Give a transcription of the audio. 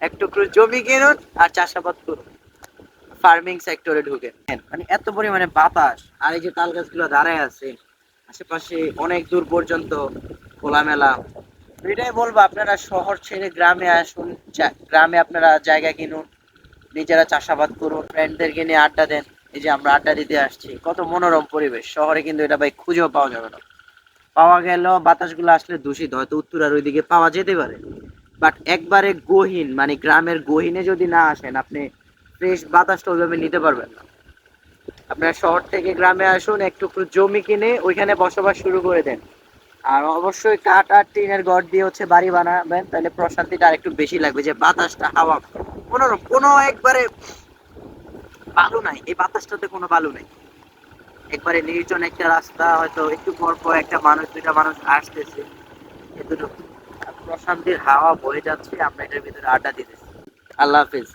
এক টুকরো জমি কিনুন আর চাষাবাদ করুন, ফার্মিং সেক্টরে ঢুকে। মানে এত পরিমাণে বাতাস, আর এই যে তাল গাছগুলো দাঁড়ায় আছে আশেপাশে অনেক দূর পর্যন্ত খোলামেলা। এটাই বলবো, আপনারা শহর ছেড়ে গ্রামে আসুন, গ্রামে আপনারা জায়গা কিনুন, নিজেরা চাষাবাদ করুন, ফ্রেন্ডদেরকে নিয়ে আড্ডা দেন। এই যে আমরা আড্ডা দিতে আসছি, কত মনোরম পরিবেশ। শহরে কিন্তু এটা ভাই খুঁজেও পাওয়া যাবে না। পাওয়া গেল বাতাসগুলো আসলে দূষিত, হয়তো উত্তরার ওইদিকে পাওয়া যেতে পারে, বাট একবারে গহীন মানে গ্রামের গহীনে যদি না আসেন আপনি ফ্রেশ বাতাসটা ওইভাবে নিতে পারবেন না। আপনারা শহর থেকে গ্রামে আসুন, একটু জমি কিনে ওইখানে বসবাস শুরু করে দেন। আর অবশ্যই কাঠ আর টিনের ঘর দিয়ে হচ্ছে বাড়ি বানাবেন, তাহলে প্রশান্তিটা আর একটু বেশি লাগবে। যে বাতাসটা, হাওয়া মনোরম, কোনো একবারে বালু নাই, এই বাতাসটাতে কোনো বালু নাই। একবারে নির্জন একটা রাস্তা, হয়তো একটু পর পর একটা মানুষ দুইটা মানুষ আসতেছে, এতটুকু। প্রশান্তির হাওয়া বয়ে যাচ্ছে, আমরা এটার ভিতরে আড্ডা দিতেছি। আল্লাহ হাফিজ।